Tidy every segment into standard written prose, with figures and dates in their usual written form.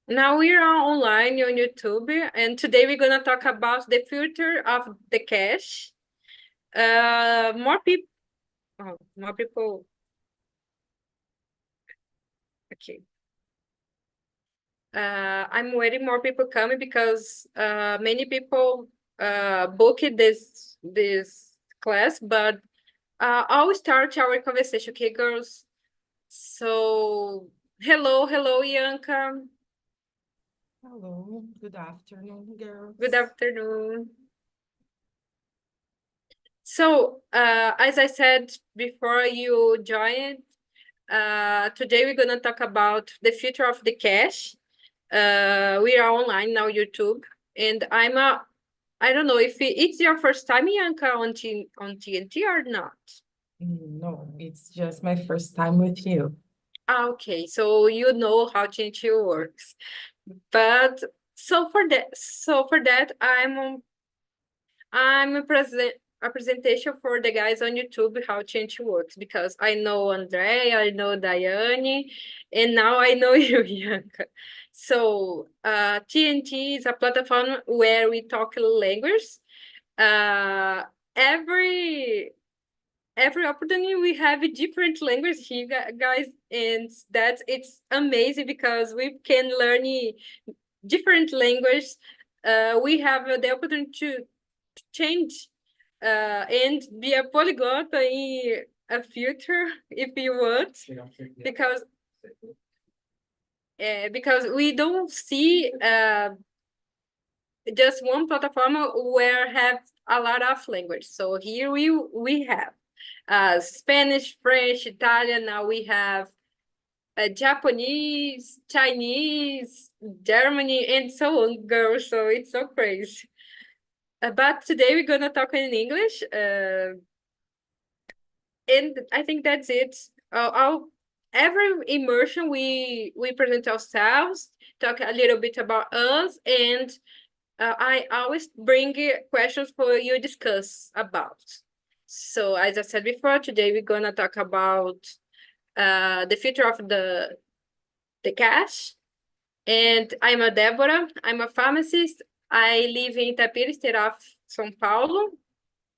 Now we are online on YouTube, and today we're gonna talk about the future of the cash. More people. Oh, more people. Okay. I'm waiting more people coming because many people booked this class, but I'll start our conversation, okay, girls? So, hello, Ianca. Hello, good afternoon, Good girls. afternoon. So, as I said before you joined, today we're gonna talk about the future of the cash. We are online now, YouTube, and I don't know if it's your first time, Bianca, on TNT or not. No, it's just my first time with you. Okay, so you know how TNT works, but so for that, I'm a presentation for the guys on YouTube how change works because I know Andre, I know Diane, and now I know you, Bianca. So TNT is a platform where we talk language. Uh, every every opportunity we have a different language here, guys, and that's it's amazing because we can learn different language. We have the opportunity to change and be a polyglot in a future if you want, because because we don't see just one platform where have a lot of language. So here we have Spanish, French, Italian. Now we have Japanese, Chinese, Germany, and so on, girls. So it's so crazy. But today we're gonna talk in English, and I think that's it. Every immersion we present ourselves, talk a little bit about us, and I always bring questions for you to discuss about. So as I said before, today we're gonna talk about the future of the cash. And I'm a Deborah. I'm a pharmacist. I live in Itapira, state of São Paulo,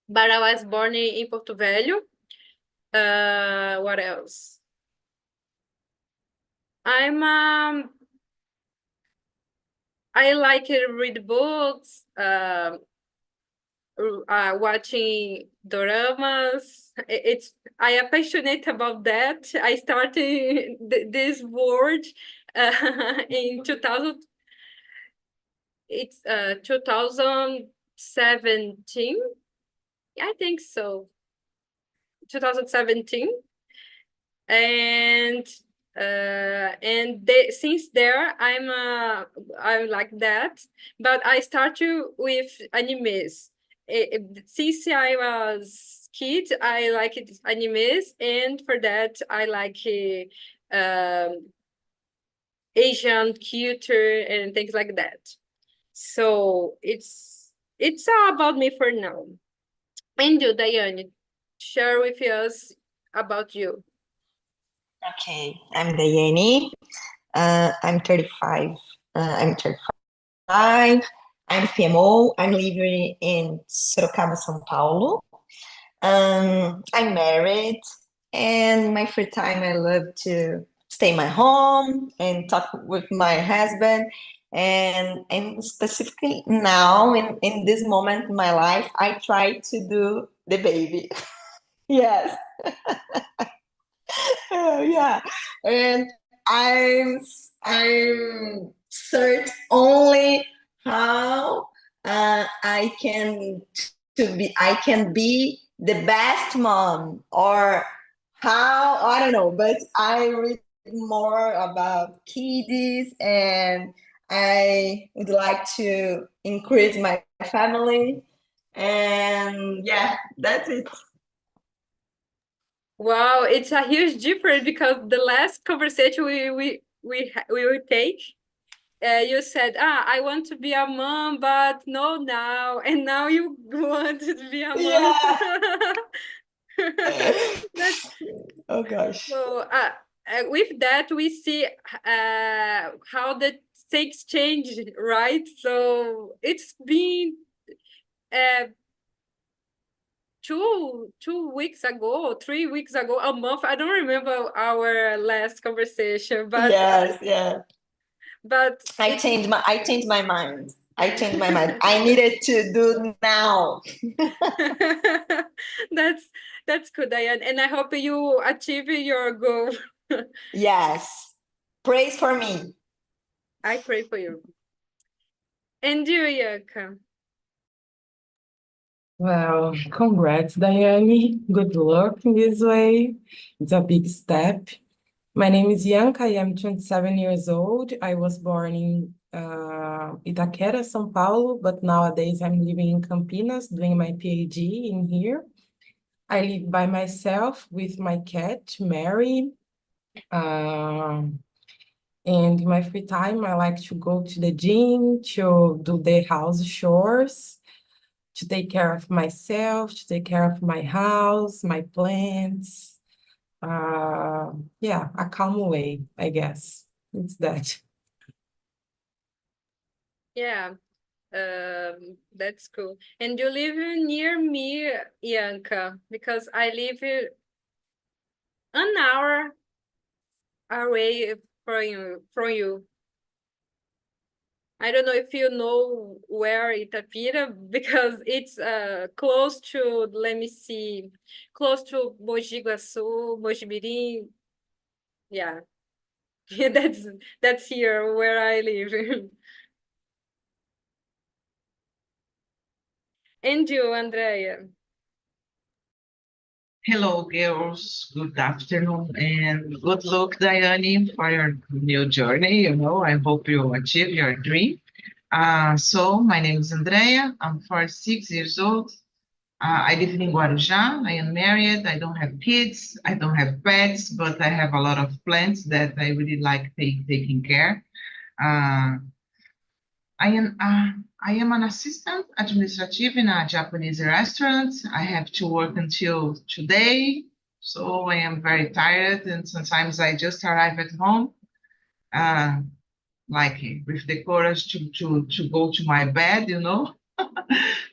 but I was born in Porto Velho. What else? I'm I like to read books, watching doramas. It's I am passionate about that. I started this word in 2000. It's 2017. I think so. 2017, and since there I'm like that, but I started with animes. Since I was kid, I liked animes, and for that I like Asian culture and things like that. So it's all about me for now. And you, Diane, share with us about you. Okay, I'm Daiane. I'm 35. I'm 35. I'm PMO. I'm living in Sorocaba, São Paulo. I'm married, and my free time I love to stay in my home and talk with my husband. And specifically now in this moment in my life, I try to do the baby. Yes. Yeah, and I'm search only how I can be the best mom, or how I don't know, but I read more about kiddies, and I would like to increase my family, and yeah, that's it. Wow, it's a huge difference because the last conversation we will take, you said, I want to be a mom, but no now, and now you want to be a mom. Yeah. That's Oh gosh. so. With that, we see how the say exchange, right? So it's been uh, 2 weeks ago, 3 weeks ago, a month. I don't remember our last conversation, Yes, yeah. but I changed my mind. I changed my mind. I needed to do now. that's good, Diane. And I hope you achieve your goal. Yes. Praise for me. I pray for you. And you, Yaka? Well, congrats, Diane. Good luck in this way. It's a big step. My name is Bianca. I am 27 years old. I was born in Itaquera, São Paulo, but nowadays I'm living in Campinas doing my PhD in here. I live by myself with my cat, Mary. And in my free time, I like to go to the gym, to do the house chores, to take care of myself, to take care of my house, my plants. Yeah, a calm way, I guess. It's that. Yeah, that's cool. And you live near me, Bianca, because I live an hour away from you. I don't know if you know where Itapira, because it's close to, let me see, close to Mogi Guaçu, Mojimirim. Yeah, that's here where I live. And you, Andrea? Hello, girls. Good afternoon and good luck, Diane, for your new journey. I hope you achieve your dream. So, my name is Andrea. I'm 46 years old. I live in Guarujá. I am married. I don't have kids. I don't have pets, but I have a lot of plants that I really like taking care. Uh, I am an assistant administrative in a Japanese restaurant. I have to work until today, so I am very tired, and sometimes I just arrive at home, uh, like with the courage to go to my bed.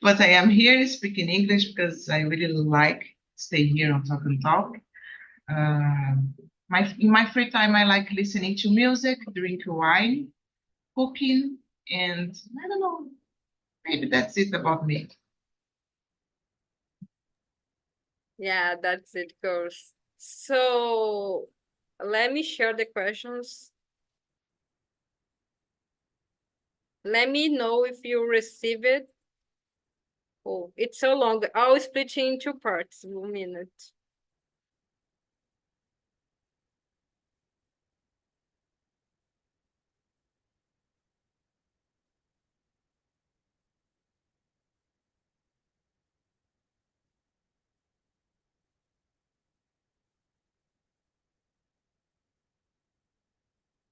But I am here speaking English because I really like stay here on Talk and Talk. Uh, in my free time, I like listening to music, drink wine, cooking, and I don't know. Maybe that's it about me. Yeah, that's it, girls. So let me share the questions. Let me know if you receive it. Oh, it's so long. I'll split it in two parts. 1 minute.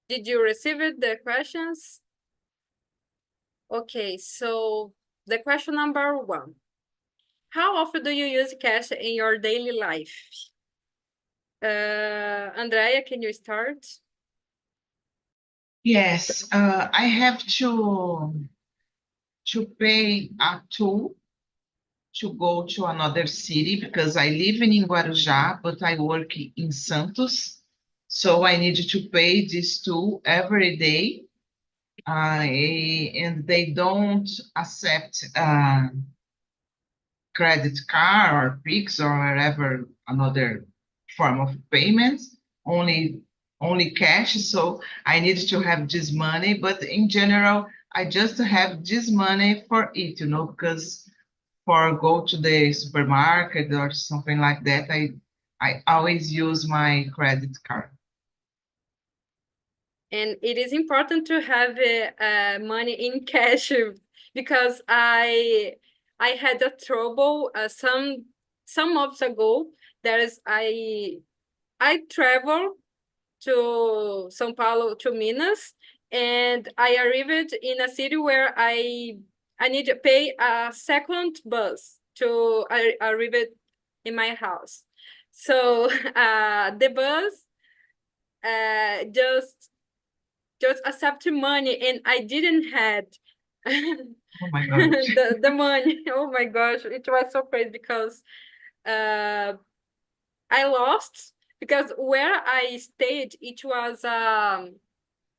Did you receive it, the questions? Okay, so the question number 1. How often do you use cash in your daily life? Andrea, can you start? Yes, I have to pay a toll to go to another city because I live in Guarujá, but I work in Santos. So I need to pay this toll every day. And they don't accept credit card or Pix or whatever another form of payment, only cash. So I need to have this money, but in general, I just have this money for it, because for go to the supermarket or something like that, I always use my credit card. And it is important to have money in cash because I had a trouble some months ago. I traveled to São Paulo to Minas, and I arrived in a city where I need to pay a second bus to arrive in my house. So the bus just just accept money, and I didn't had Oh my God. the money. Oh my gosh, it was so crazy because I lost, because where I stayed, it was a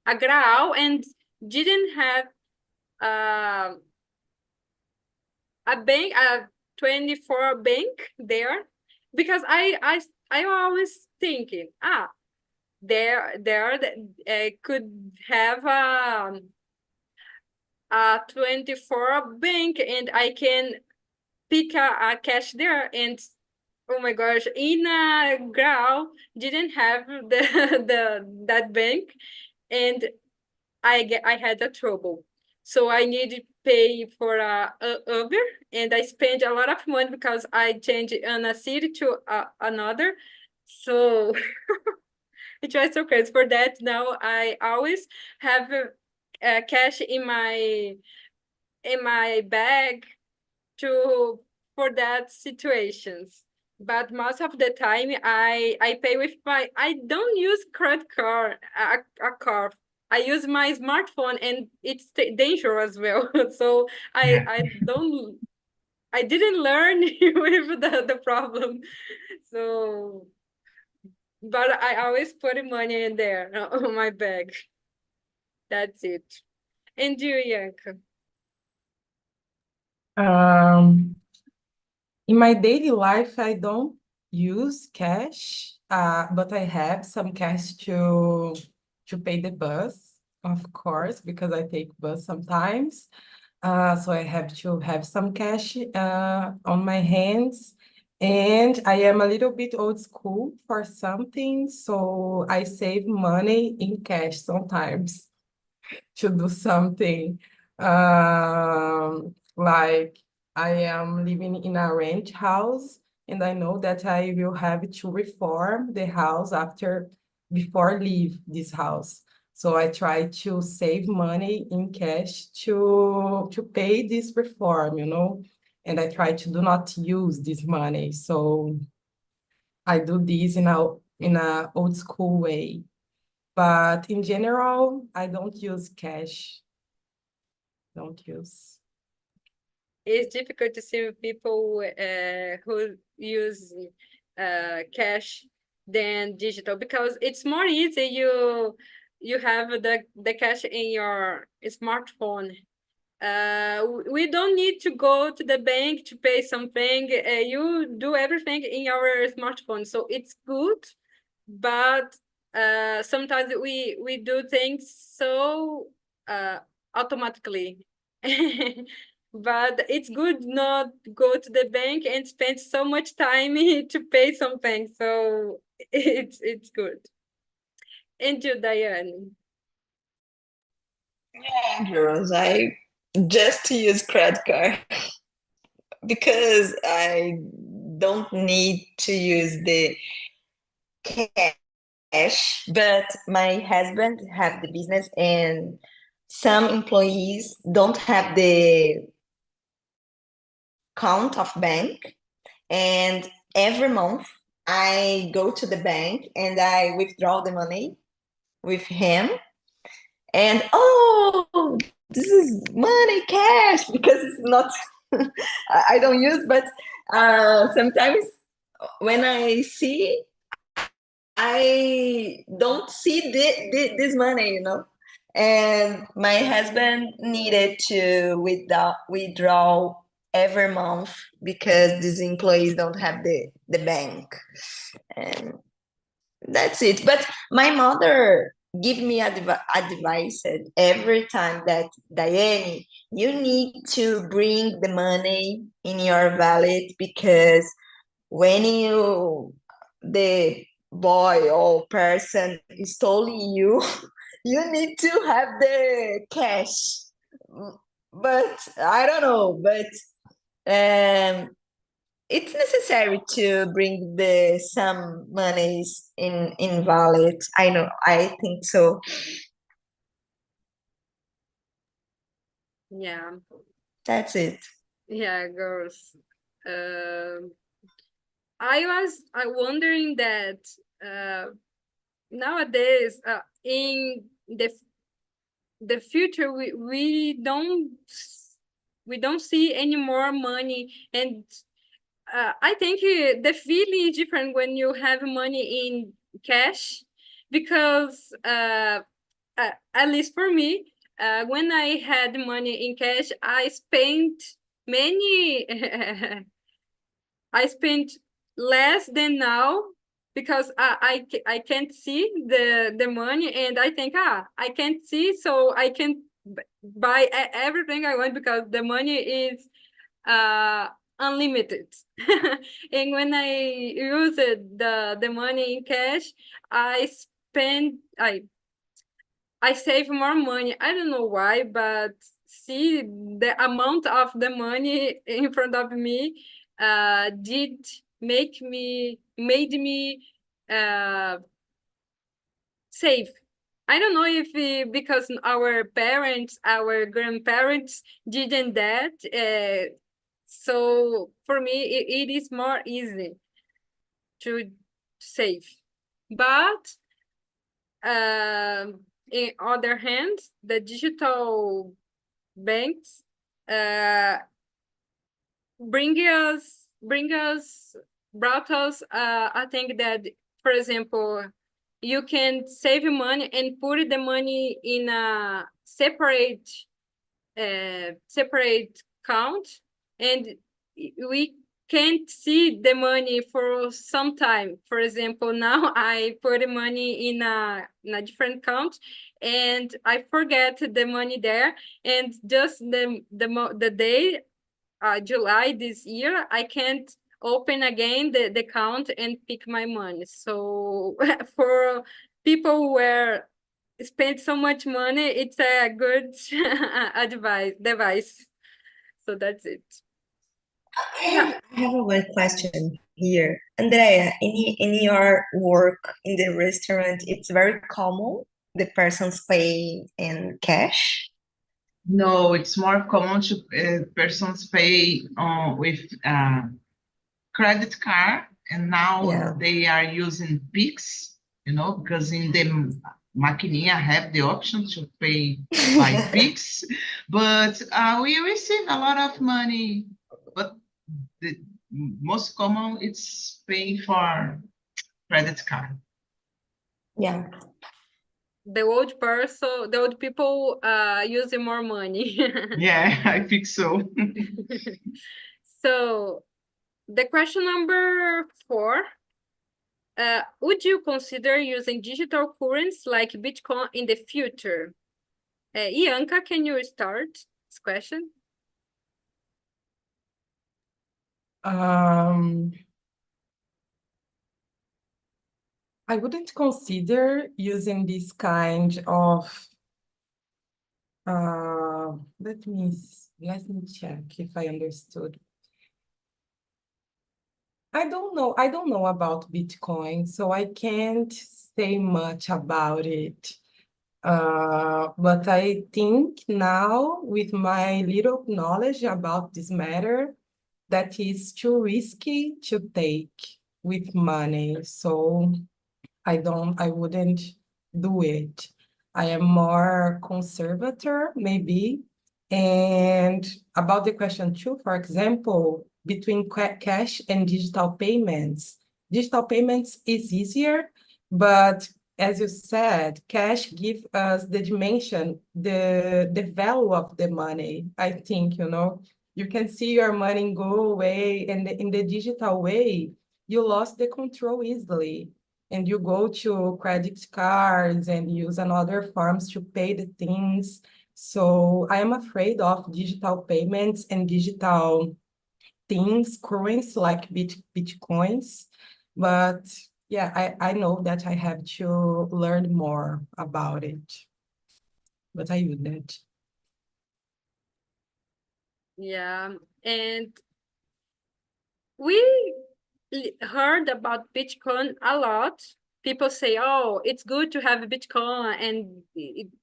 grau and didn't have a bank, a 24 bank there, because I always thinking, there could have a 24 bank, and I can pick a cash there. And oh my gosh, in a grau didn't have that bank, and I had a trouble. So I needed to pay for a Uber, and I spent a lot of money because I changed in a city to another. So it was so crazy. For that, now I always have cash in my bag to for that situations. But most of the time, I pay with my. I don't use credit card, a card. I use my smartphone, and it's dangerous as well. So Yeah. I don't. I didn't learn with the problem. So, but I always put money in there on my bag. That's it. And you, Yanka? In my daily life, I don't use cash, but I have some cash to pay the bus, of course, because I take bus sometimes. So I have to have some cash on my hands. And I am a little bit old school for something, so I save money in cash sometimes to do something. Like I am living in a rent house, and I know that I will have to reform the house before leave this house. So I try to save money in cash to pay this reform, and I try to do not use this money. So I do this in a old school way. But in general, I don't use cash. Don't use. It's difficult to see people who use cash than digital, because it's more easy. You have the cash in your smartphone. We don't need to go to the bank to pay something. You do everything in your smartphone, so it's good. But sometimes we do things so automatically. But it's good not go to the bank and spend so much time to pay something. So it's good. And you, Diane? Yeah, girls, I just use credit card because I don't need to use the cash, but my husband have the business and some employees don't have the count of bank, and every month I go to the bank and I withdraw the money with him, and oh, this is money cash because it's not I don't use, but sometimes when I see, I don't see this money, and my husband needed to withdraw every month because these employees don't have the bank, and that's it. But my mother give me advice every time that, Diane, you need to bring the money in your wallet, because when the boy or person is stealing you, you need to have the cash. But I don't know, but um it's necessary to bring the some monies in wallet. I know, I think so. Yeah, That's it. yeah, girls. I was wondering that nowadays in the the future, we don't see any more money, and I think the feeling is different when you have money in cash, because at least for me, when I had money in cash, I spent many. I spent less than now, because I can't see the money, and I think, I can't see, so I can buy everything I want, because the money is uh unlimited. And when I use the money in cash, I spend I save more money. I don't know why, but see the amount of the money in front of me did made me uh save. I don't know if because our parents, our grandparents didn't that. So for me, it is more easy to save. But in other hand, the digital banks uh, bring us brought us I think that, for example, you can save money and put the money in a separate account, and we can't see the money for some time. For example, now I put money in a different account, and I forget the money there, and just the day July this year, I can't open again the account and pick my money. So for people who were spend so much money, it's a good device. So that's it. I have one question here. Andrea, in your work in the restaurant, it's very common the persons pay in cash? No, it's more common to persons pay with credit card, and now Yeah. they are using Pix, because in the maquininha have the option to pay by Pix, but we receive a lot of money, but the most common it's paying for credit card. Yeah. The old people using more money. Yeah, I think so. So the question number 4, would you consider using digital currency like Bitcoin in the future? Ianca, can you start this question? I wouldn't consider using this kind of let me check if I understood. I don't know about Bitcoin, so I can't say much about it. But I think now, with my little knowledge about this matter, that is too risky to take with money. So I wouldn't do it. I am more conservator, maybe. And about the question 2, for example, between cash and digital payments is easier, but as you said, cash gives us the dimension, the value of the money. I think, you can see your money go away, and in the digital way, you lost the control easily, and you go to credit cards and use another forms to pay the things. So I am afraid of digital payments and digital things, currency like Bitcoins. But yeah, I know that I have to learn more about it. But I wouldn't. Yeah, and we heard about Bitcoin a lot. People say, oh, it's good to have Bitcoin and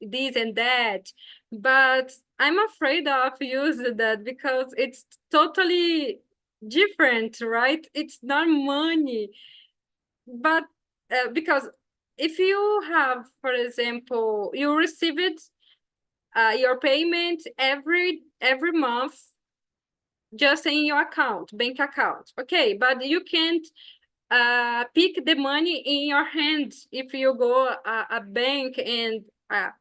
this and that. But I'm afraid of using that because it's totally different, right? It's not money. But because if you have, for example, you receive it your payment every month just in your bank account. Okay, but you can't pick the money in your hand if you go a bank and a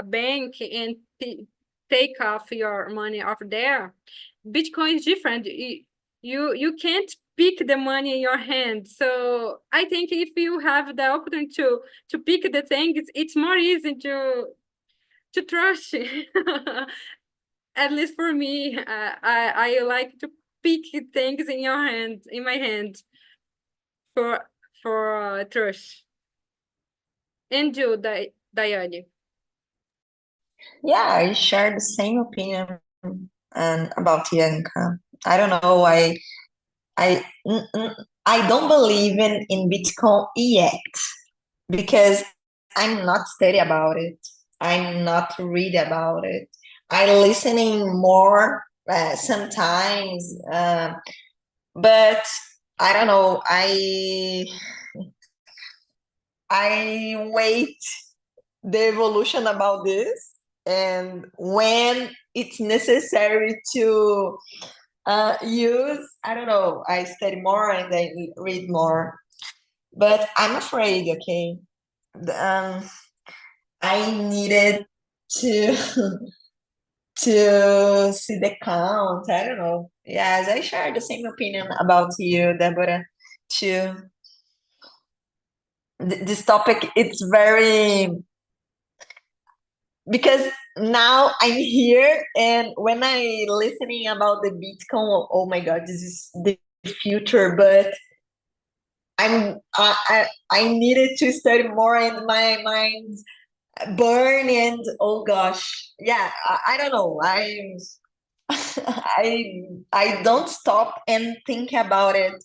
bank and take off your money off there. Bitcoin is different. You can't pick the money in your hand. So I think if you have the opportunity to pick the things, it's more easy to trust. At least for me, I like to pick things in my hand for trust. And you, Diane. Yeah, I share the same opinion about Bianca. I don't know. I I don't believe in Bitcoin yet because I'm not study about it. I'm not read about it. I listening more sometimes, but I don't know. I wait the evolution about this, and when it's necessary to use, I don't know, I study more and I read more, but I'm afraid, okay. I needed to to see the count. I don't know. Yes, I share the same opinion about you, Deborah, too. This topic, it's very, because now I'm here, and when I listening about the Bitcoin, oh my God, this is the future. But I needed to study more, and my mind burn, and oh gosh, yeah, I don't know. I don't stop and think about it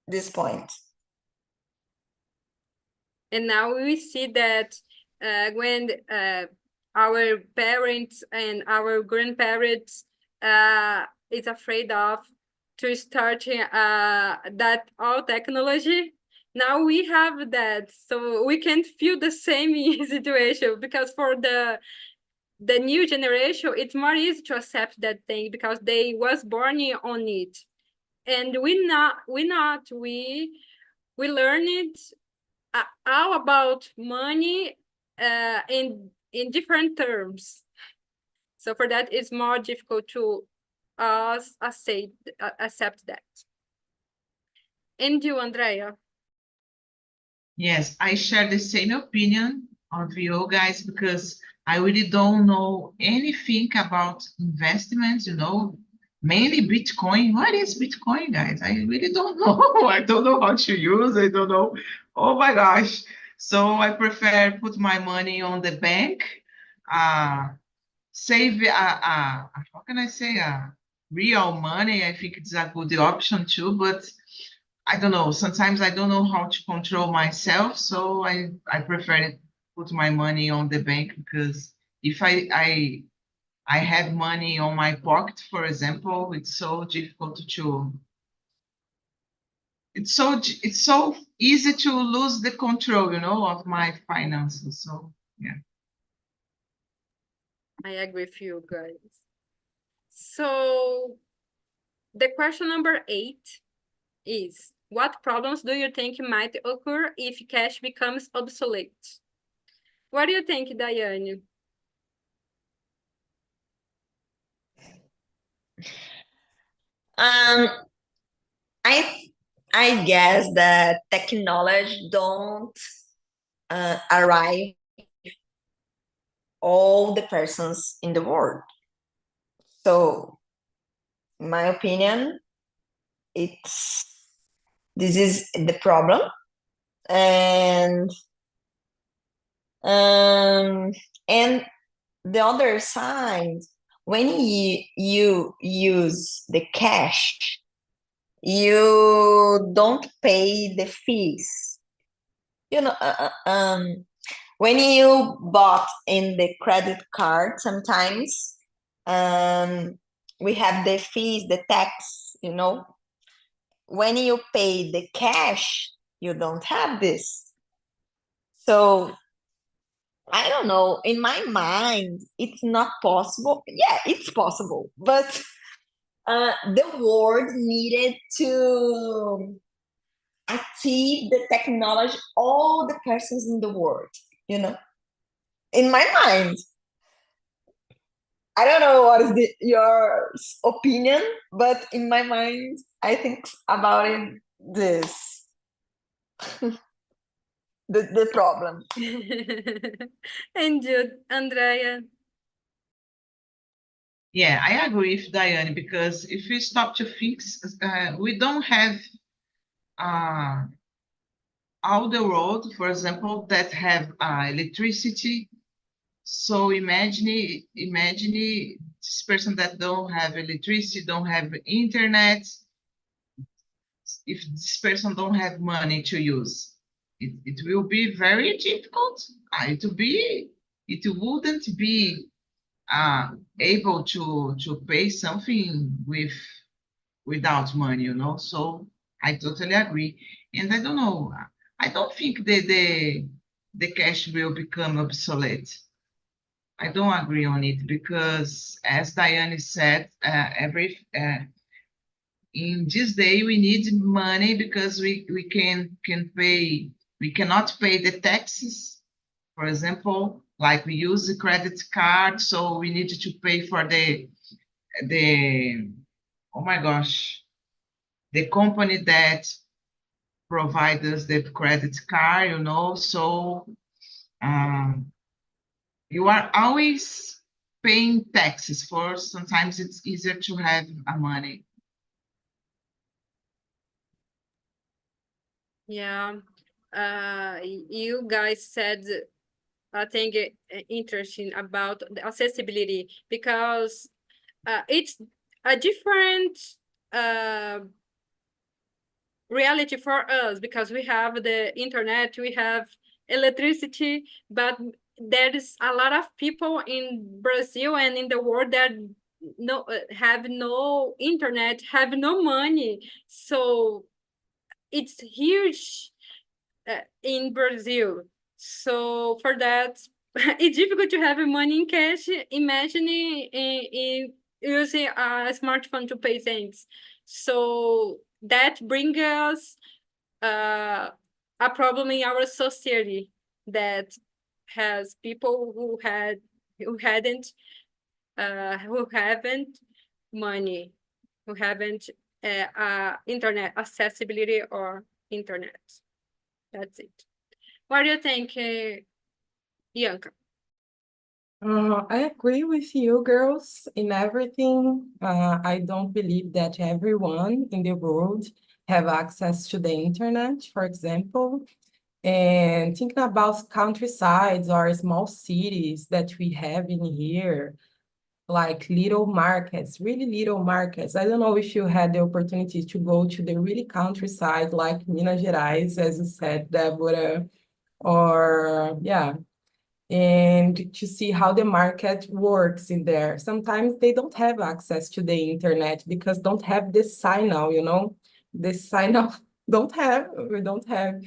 this point. And now we see that when our parents and our grandparents is afraid of to start that all technology, now we have that, so we can feel the same situation, because for the new generation, it's more easy to accept that thing because they was born on it, and we learn it all about money in different terms. So for that, it's more difficult to us accept that. And you, Andrea? Yes, I share the same opinion of you guys because I really don't know anything about investments, mainly Bitcoin. What is Bitcoin, guys? I really don't know. I don't know how to use. I don't know. Oh my gosh. So I prefer put my money on the bank, save, how can I say, real money. I think it's a good option too, but I don't know. Sometimes I don't know how to control myself, so I prefer to put my money on the bank because if I have money on my pocket, for example, it's so difficult to. It's so easy to lose the control, of my finances. So yeah. I agree with you guys. So the question number 8 is, what problems do you think might occur if cash becomes obsolete? What do you think, Diane? Um, I guess that technology don't arrive all the persons in the world. So, in my opinion, this is the problem, and and the other side, when you use the cash, you don't pay the fees. When you bought in the credit card, sometimes we have the fees, the tax. When you pay the cash, you don't have this. So I don't know. In my mind, it's not possible. Yeah, it's possible, but the world needed to achieve the technology, all the persons in the world, you know? In my mind, I don't know what is your opinion, but in my mind, I think about it this, the problem. And you, Andrea? Yeah, I agree with Diane because if we stop to think, we don't have uh, all the road, for example, that have electricity. So imagine this person that don't have electricity, don't have internet. If this person don't have money to use, it will be very difficult. It wouldn't be able to pay something without money, you know. So I totally agree. And I don't know, I don't think the cash will become obsolete. I don't agree on it because, as Diane said, in this day we need money because we cannot pay the taxes. For example, like we use the credit card, so we need to pay for the oh my gosh, the company that provides us the credit card, you know. So um, you are always paying taxes for. Sometimes it's easier to have money. Yeah. You guys said I think interesting about the accessibility because it's a different uh, reality for us because we have the internet, we have electricity, but there is a lot of people in Brazil and in the world that have no internet, have no money. So it's huge in Brazil. So for that, it's difficult to have money in cash. Imagine in using a smartphone to pay things. So that brings us a problem in our society that has people who haven't money, who haven't internet accessibility or internet. That's it. What do you think, Bianca? I agree with you, girls, in everything. I don't believe that everyone in the world have access to the internet, for example. And thinking about countrysides or small cities that we have in here, like little markets, really little markets. I don't know if you had the opportunity to go to the really countryside, like Minas Gerais, as you said, Deborah, or yeah, and to see how the market works in there. Sometimes they don't have access to the internet because don't have the signal, you know, the signal we don't have.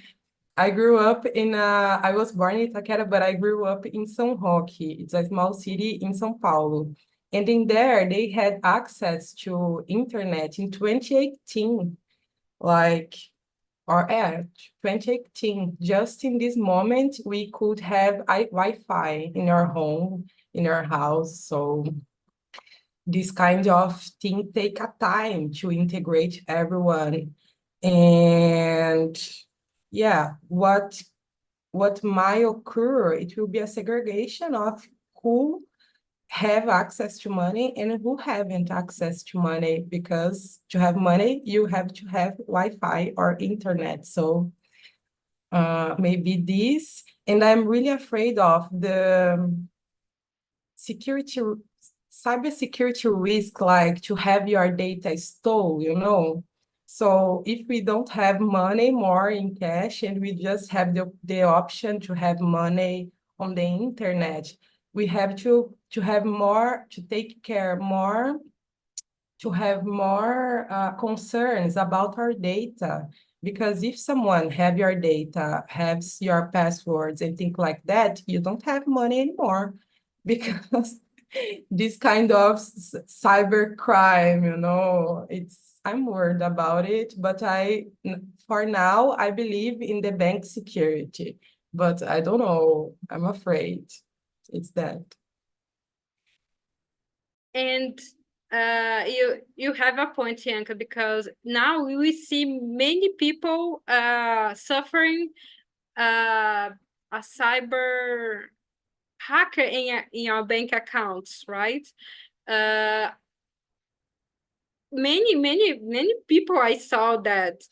I grew up I was born in Itaquera, but I grew up in São Roque. It's a small city in São Paulo. And in there, they had access to internet in 2018, like, or 2018. Just in this moment, we could have Wi-Fi in our home, in our house. So this kind of thing take a time to integrate everyone. And yeah, what might occur, it will be a segregation of who have access to money and who haven't access to money, because to have money, you have to have Wi-Fi or internet. So maybe this, and I'm really afraid of the security, cybersecurity risk, like to have your data stolen, you know? So if we don't have money more in cash and we just have the option to have money on the internet, we have to have more, to take care more, to have more concerns about our data, Because if someone have your data, has your passwords and things like that, you don't have money anymore because this kind of cyber crime, I'm worried about it, but for now, I believe in the bank security, but I don't know, I'm afraid it's that. And you have a point, Bianca, because now we see many people suffering a cyber hacker in our bank accounts, right? Many people I saw that.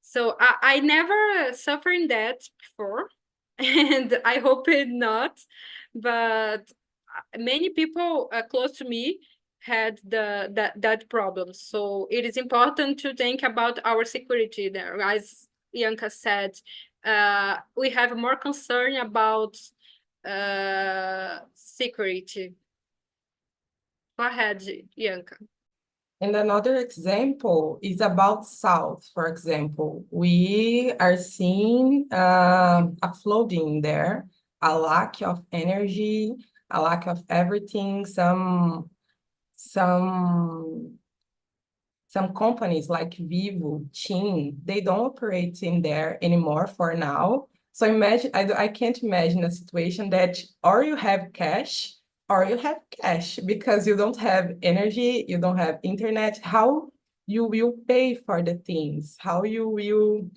So I never suffered that before, and I hope it not. But many people close to me had that problem. So it is important to think about our security there. As Bianca said, we have more concern about security. Go ahead, Bianca. And another example is about South, for example. We are seeing a flooding there, a lack of energy, a lack of everything. Some companies like Vivo, Chin, they don't operate in there anymore for now. So imagine, I can't imagine a situation that or you have cash or you have cash because you don't have energy, you don't have internet. How you will pay for the things? How you will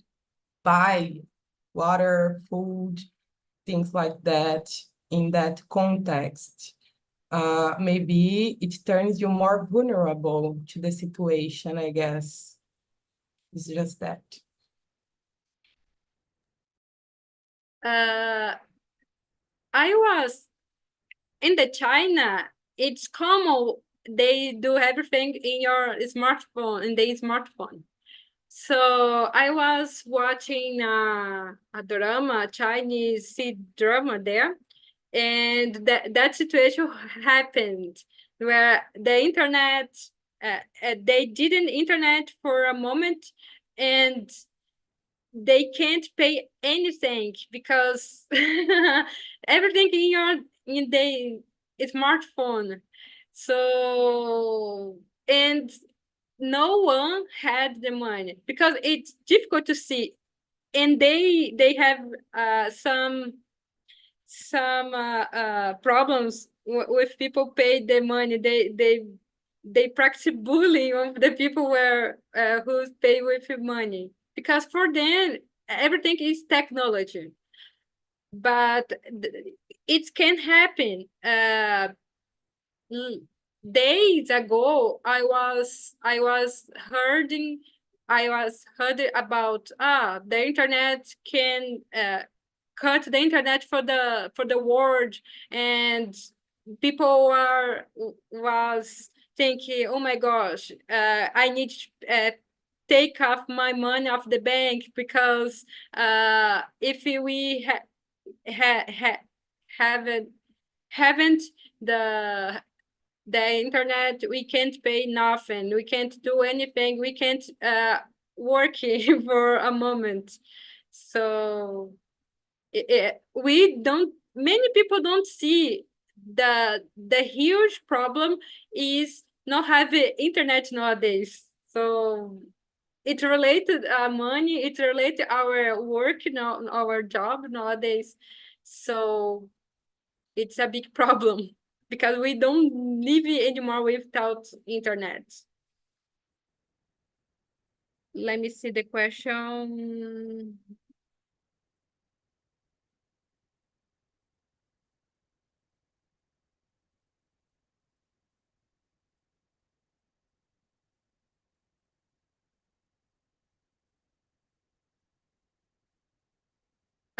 buy water, food, things like that in that context? Maybe it turns you more vulnerable to the situation, I guess. It's just that. I was in the China, it's common they do everything in your smartphone, in the smartphone. So I was watching a drama, Chinese drama there, and that situation happened where the internet, they didn't internet for a moment, and they can't pay anything because everything in the smartphone. So, and no one had the money because it's difficult to see, and they have some problems with people pay the money. They practice bullying of the people who pay with money, because for them everything is technology. But it can happen. Days ago, I was heard about the internet can cut the internet for the world, and people was thinking, oh my gosh, I need to take off my money off the bank because if we haven't the internet, we can't pay nothing, we can't do anything, we can't work for a moment. So many people don't see the huge problem is not having internet nowadays. So it's related money, it's related our work, our job nowadays. So it's a big problem because we don't live anymore without internet. Let me see the question.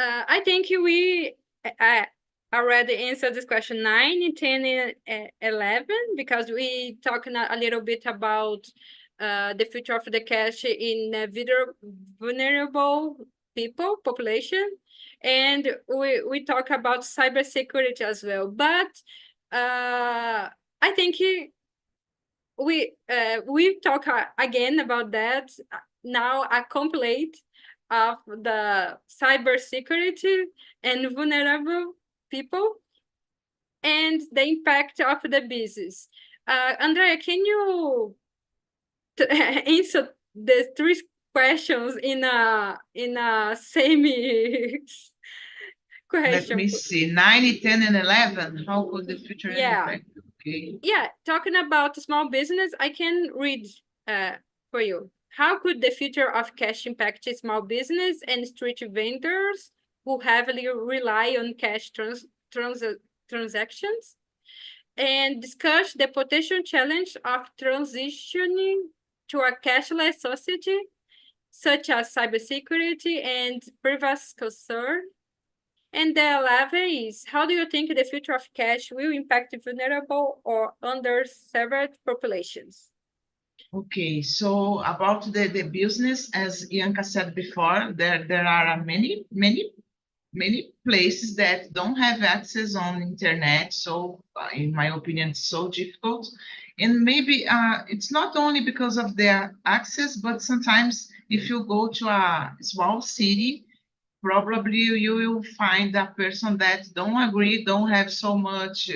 I think we already answered this question 9, 10, and 11, because we talked a little bit about the future of the cash in vulnerable population, and we talk about cybersecurity as well. But I think we talk again about that. now a complete of the cybersecurity and vulnerable people and the impact of the business. Andrea, can you answer the three questions in a semi Let question? me see, 9, 10, and 11. How could the future Yeah. impact? Okay. Yeah, talking about small business, I can read for you. How could the future of cash impact small business and street vendors who heavily rely on cash transactions? And discuss the potential challenge of transitioning to a cashless society, such as cybersecurity and privacy concern. And the 11 is, how do you think the future of cash will impact vulnerable or underserved populations? Okay, so about the business, as Ianca said before, there are many places that don't have access on internet. So in my opinion, it's so difficult. And maybe it's not only because of their access, but sometimes if you go to a small city, probably you will find a person that don't agree, don't have so much,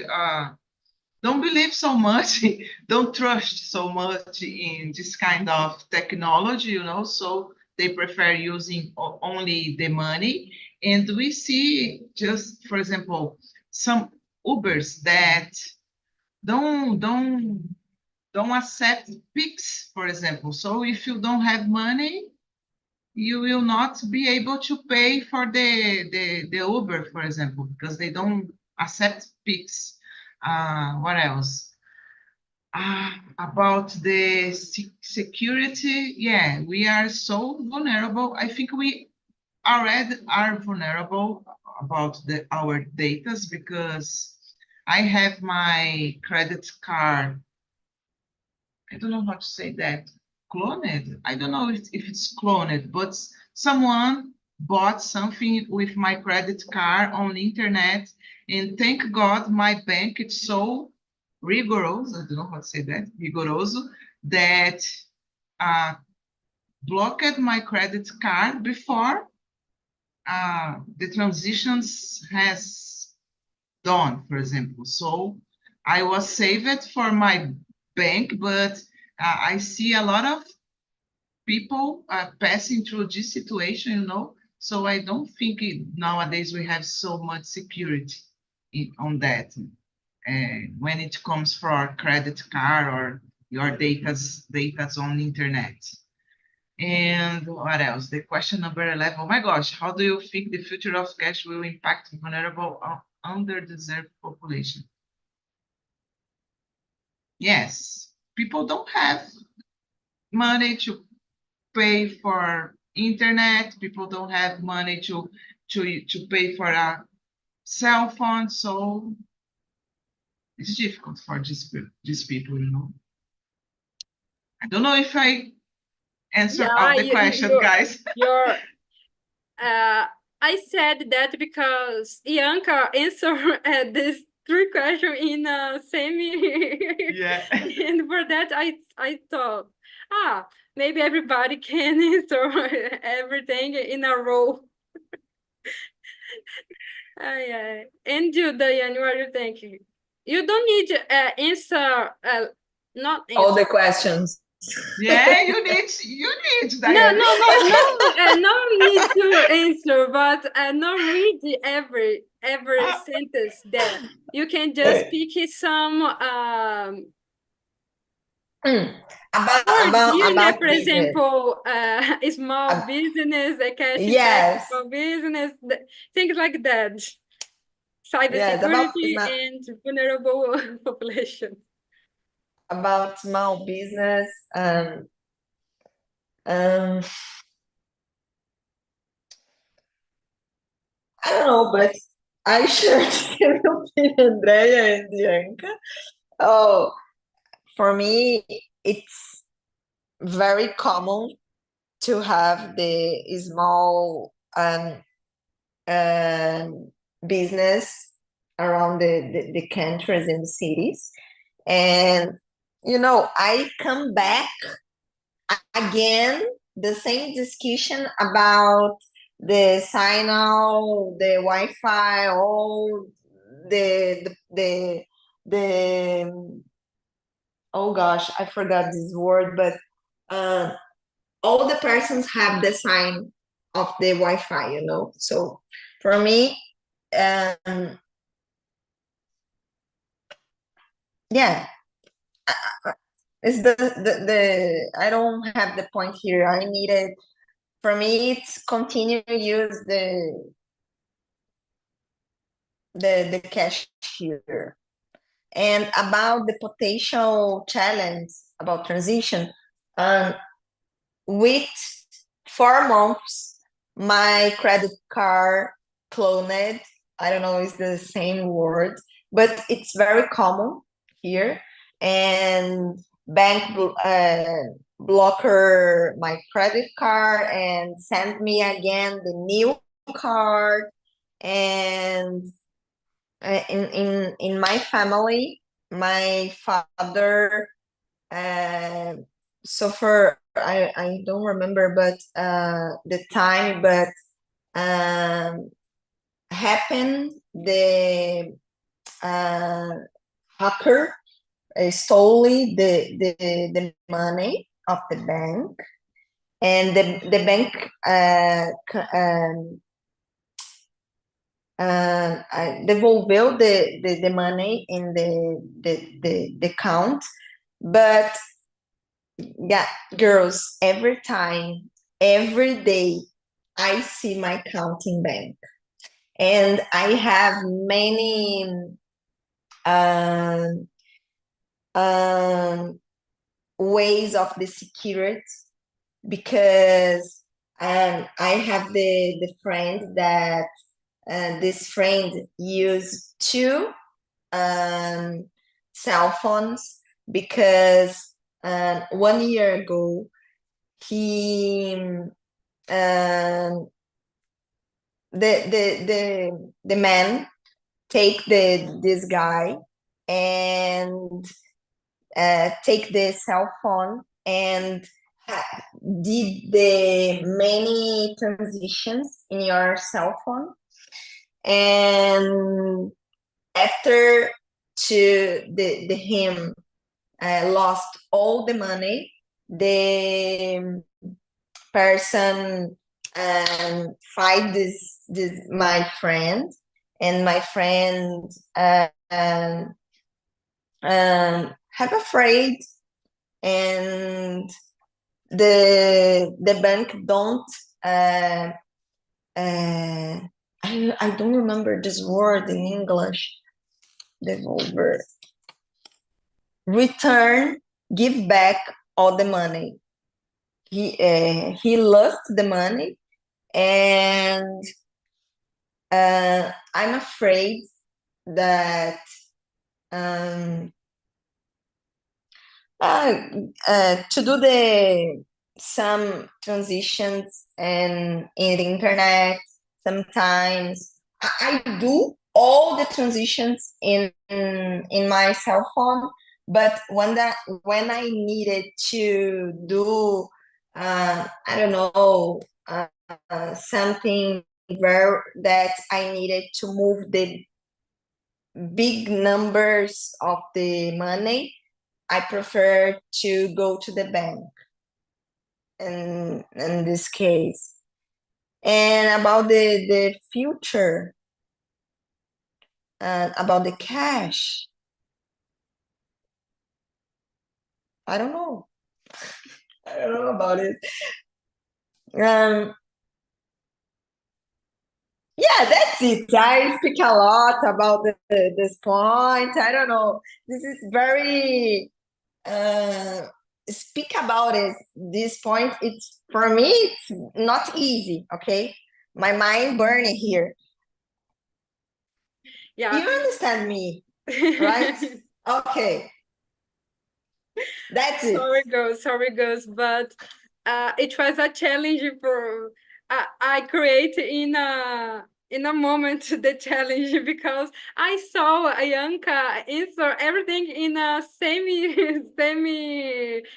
don't believe so much, don't trust so much in this kind of technology, so they prefer using only the money. And we see, just for example, some Ubers that don't accept Pix, for example. So if you don't have money, you will not be able to pay for the Uber, for example, because they don't accept Pix. What else? About the security, yeah, we are so vulnerable. I think we already are vulnerable about our datas, because I have my credit card. I don't know how to say that. Cloned? I don't know if it's cloned, but someone bought something with my credit card on the internet, and thank God my bank is so rigorous, I don't know how to say that, rigoroso, that blocked my credit card before the transitions has done, for example. So I was saved for my bank, but I see a lot of people passing through this situation, so I don't think nowadays we have so much security on that. When it comes for our credit card or your data's on the internet. And what else? The question number 11. Oh my gosh, how do you think the future of cash will impact vulnerable underdeserved population? Yes, people don't have money to pay for internet. People don't have money to pay for a cell phone, so it's difficult for these people, I don't know if I answer all the question, guys. I said that because Ianca answered this three questions in a semi. Yeah. And for that, I thought, maybe everybody can answer everything in a row. Yeah. And you, Diane, what are you thinking? You don't need to answer, not answer. All the questions. Yeah, you need, Diane. No need to answer, but not read every sentence there. You can just pick some about for business. example, small business, a cash Yes. small business, things like that. Cybersecurity and vulnerable population. About small business, I don't know, but I share the same opinion, Andrea and Bianca. Oh, for me, it's very common to have the small business around the countries and cities. And, I come back again the same discussion about the signal, the Wi-Fi, all the oh gosh, I forgot this word, but all the persons have the sign of the Wi-Fi, you know. So for me, yeah, it's the I don't have the point here. I needed, for me, it's continue to use the cash here. And about the potential challenge about transition, with 4 months, my credit card cloned. I don't know if it's the same word, but it's very common here. And bank blocker my credit card and send me again the new card. And in my family, my father suffer. I don't remember, but the time, but happened the hacker stole the money of the bank, and the bank devolveu the money in the account. But yeah, girls, every time, every day, I see my counting bank, and I have many um, um, ways of the security, because I have the friend that this friend used two cell phones, because 1 year ago he the man take this guy and take the cell phone and did the many transitions in your cell phone. And after the him lost all the money, the person fight this my friend, and my friend have afraid, and the bank don't I don't remember this word in English. Devolver. Return, give back all the money. He lost the money, and I'm afraid that to do some transitions and in the internet. Sometimes I do all the transitions in my cell phone, but when I needed to do I don't know, something very that I needed to move the big numbers of the money, I prefer to go to the bank in this case. And about the future, about the cash, I don't know. I don't know about it. Yeah, that's it. I speak a lot about this point. I don't know. This is very speak about it. This point, it's for me, it's not easy. Okay, my mind burning here. Yeah. You understand me, right? Okay. That's it. Sorry, girls, but it was a challenge for I create in a moment the challenge, because I saw Ayanka answer everything in a semi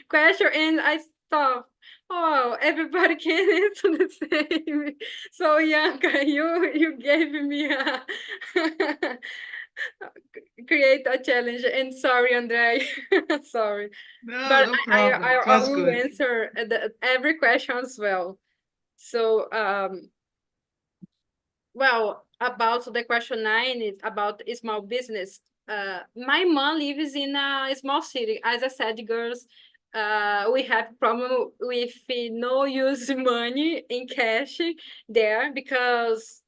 question, and I thought, Oh, everybody can answer the same. So, Yanka, you gave me a create a challenge. And sorry, Andre, sorry. No, But no problem. It I was will good. answer every question as well. So, well, about the question 9 is about small business. My mom lives in a small city. As I said, girls, we have problem with no use money in cash there because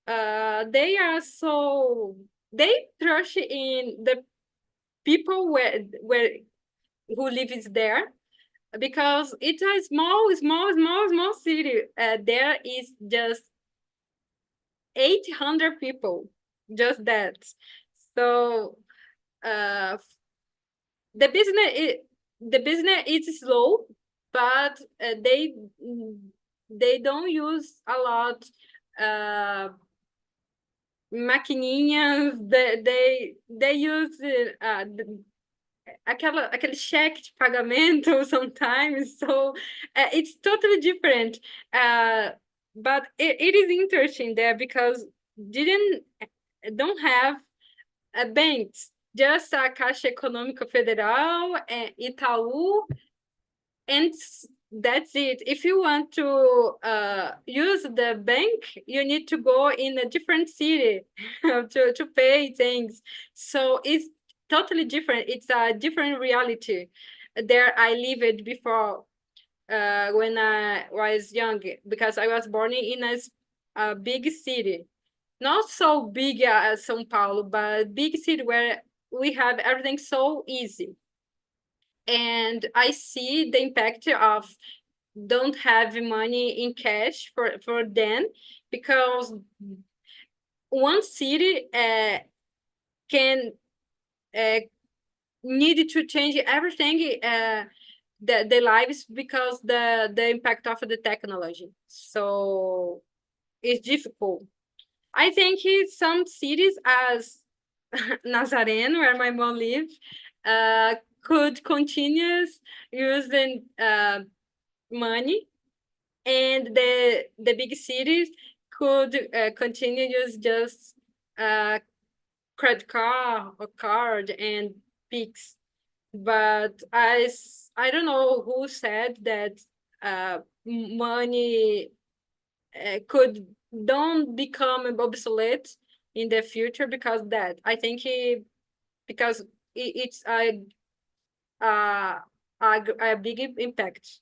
they trust in the people where who lives there because it's a small city. There is just 800 people, just that. So uh, the business the business is slow, but they don't use a lot maquininhas. They use aquele cheque de pagamento sometimes. So it's totally different. But it is interesting there because didn't don't have banks, just a Caixa Econômica Federal, Itaú, and that's it. If you want to use the bank, you need to go in a different city to pay things. So it's totally different. It's a different reality. There I lived before when I was young because I was born in a big city. Not so big as São Paulo, but big city where we have everything so easy. And I see the impact of don't have money in cash for them because one city can need to change everything the lives because the impact of the technology. So it's difficult. I think some cities as Nazareno, where my mom lives, could continue using money, and the big cities could continue use just credit card and Pix. But I don't know who said that money could don't become obsolete in the future because that I think because it's a, a big impact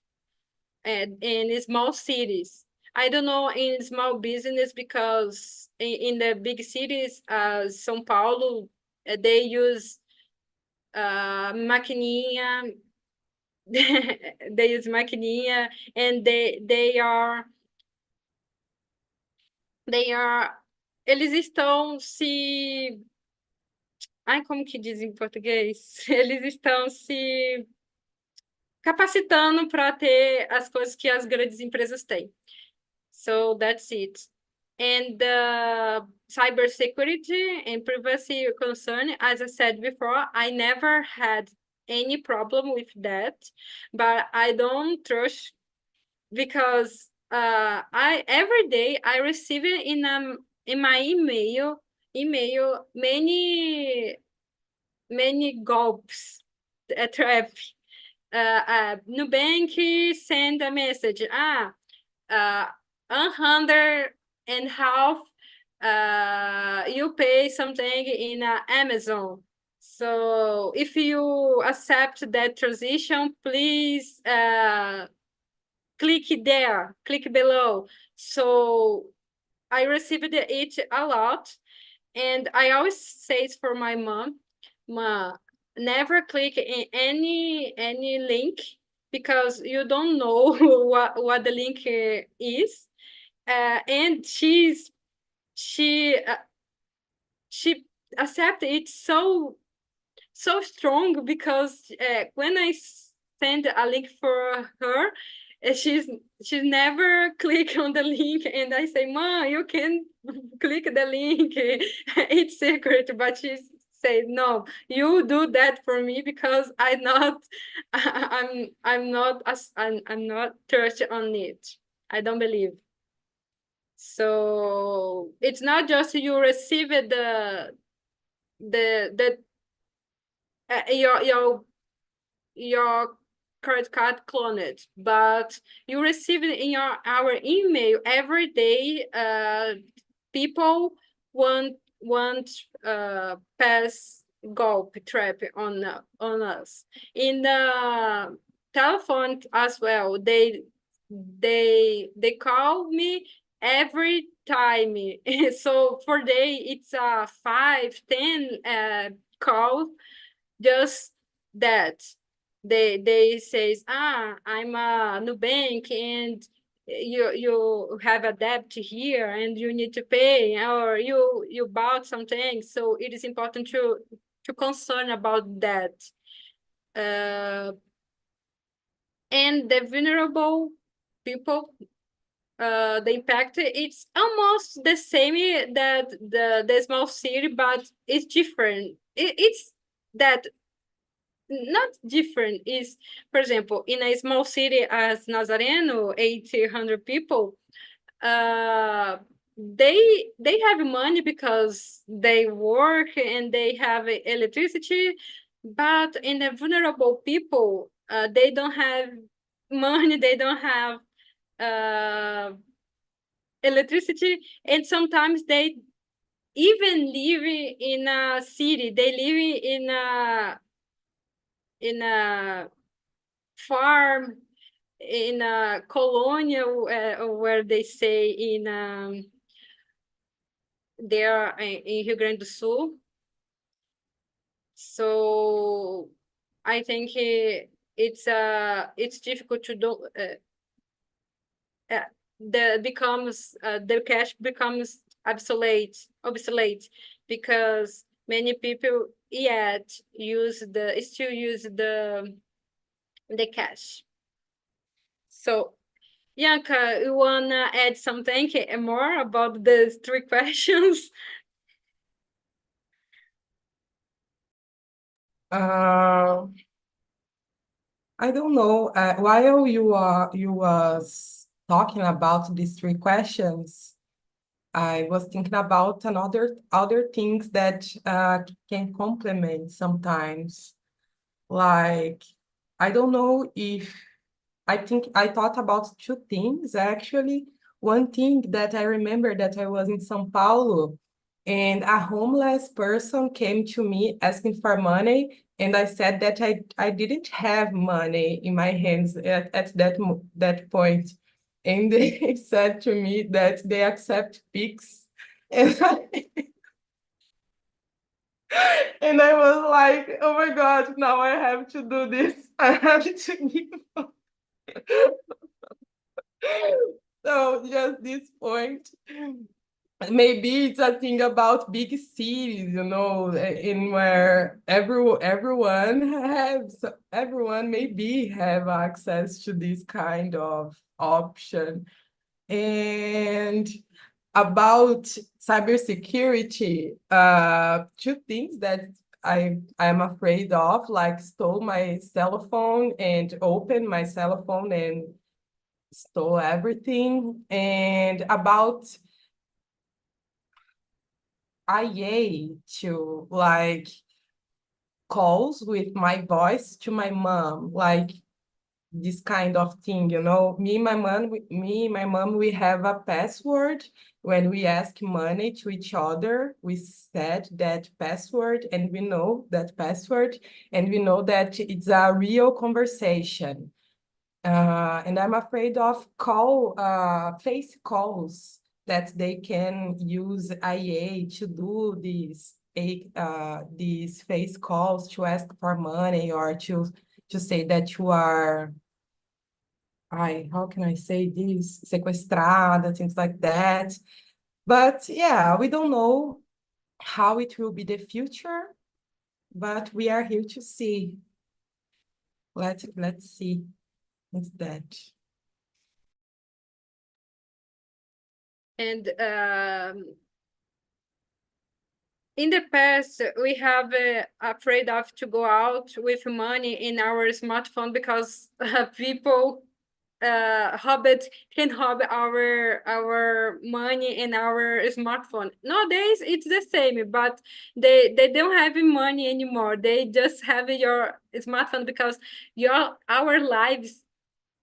and in small cities. I don't know in small business because in the big cities, São Paulo, they use maquininha. They use maquininha, and eles estão se ai, como que diz em português? Eles estão se capacitando para ter as coisas que as grandes empresas têm. So that's it. And cybersecurity and privacy concern, as I said before, I never had any problem with that, but I don't trust because I every day I receive in my email many golpes, trap. Nubank send a message. 100 and half you pay something in Amazon. So if you accept that transition, please click there, click below. So I received it a lot, and I always say it for my mom, Ma, never click in any link because you don't know what the link is. And she accepted it so strong because when I send a link for her, she's never click on the link, and I say, "Ma, you can click the link. It's secret," but she's say, no, you do that for me because I'm not trust on it. I don't believe. So it's not just you receive it, the your credit card cloned, but you receive it in our email every day. People want pass gulp trap on us in the telephone as well. They call me every time. So for day it's a 5-10 call, just that they says, I'm a Nubank and you have a debt here and you need to pay, or you bought something. So it is important to concern about that. And the vulnerable people, the impact, it's almost the same that the small city, but it's different. It's that not different is, for example, in a small city as Nazareno, 800 people, they have money because they work and they have electricity, but in the vulnerable people, they don't have money, they don't have electricity, and sometimes they even live in a city, they live in a farm, in a colonial, where they say in there in Rio Grande do Sul. So I think it's difficult to do. The cash becomes obsolete because many people yet still use the cash. So Bianca, you wanna add something more about these 3 questions? I don't know. While you was talking about these 3 questions, I was thinking about other things that can complement sometimes. Like, I don't know if I think I thought about 2 things actually. One thing that I remember that I was in São Paulo and a homeless person came to me asking for money, and I said that I didn't have money in my hands at that point. And they said to me that they accept Pix. And and I was like, oh my God, now I have to do this. I have to give. So just this point, maybe it's a thing about big cities, in where everyone maybe have access to this kind of option. And about cybersecurity, 2 things that I'm afraid of, like stole my cell phone and open my cell phone and stole everything. And about IA to like calls with my voice to my mom, like this kind of thing, Me and my mom, we have a password. When we ask money to each other, we set that password and we know that password and we know that it's a real conversation. And I'm afraid of face calls that they can use IA to do these face calls to ask for money or to say that you are, how can I say this? Sequestrada, things like that. But yeah, we don't know how it will be the future, but we are here to see. Let's see. What's that? And in the past, we have afraid of to go out with money in our smartphone because people can rob our money in our smartphone. Nowadays, it's the same, but they don't have money anymore. They just have your smartphone because our lives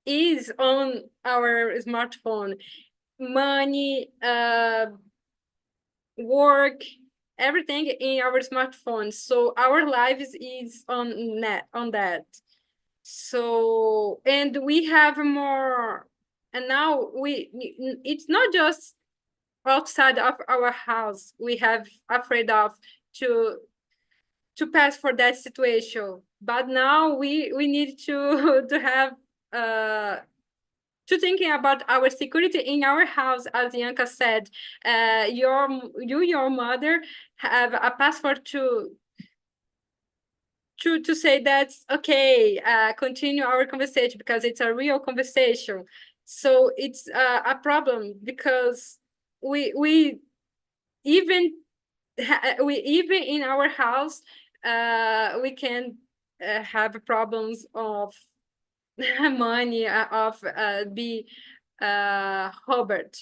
is on our smartphone. Money, work, everything in our smartphones. So our lives is on that. So, and we have more, and now it's not just outside of our house we have afraid of to pass for that situation, but now we need to to have to thinking about our security in our house. As Yanka said, your mother have a password to say that's okay, continue our conversation because it's a real conversation. So it's a problem because we even we even in our house we can have problems of money, of be Robert.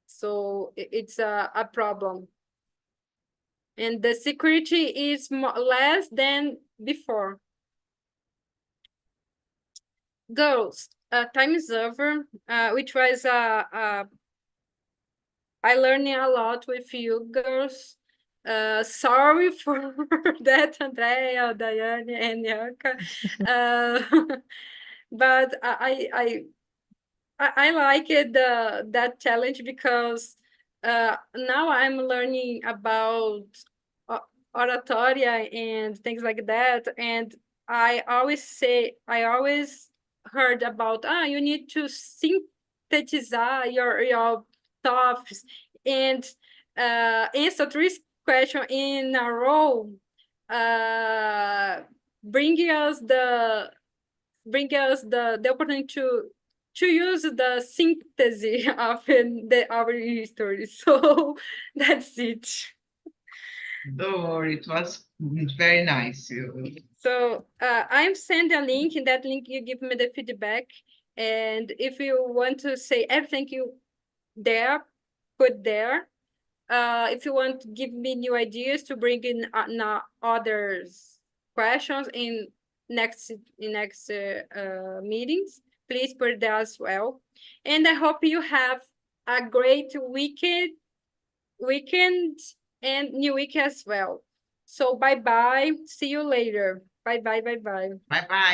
So it's a problem, and the security is less than before. Girls, time is over, which was I learning a lot with you girls. Sorry for that, Andrea, Diane, and Yanka. But I like it, that challenge because now I'm learning about oratoria and things like that. And I always heard about you need to synthesize your thoughts and answer three questions in a row, bringing us the opportunity to use the synthesis of our history. So that's it. Don't worry, it was very nice. So I'm sending a link. In that link, you give me the feedback. And if you want to say everything you there, put there. If you want to give me new ideas to bring in others questions in next meetings, please put that as well. And I hope you have a great weekend and new week as well. So bye bye. See you later. Bye bye. Bye bye. Bye bye.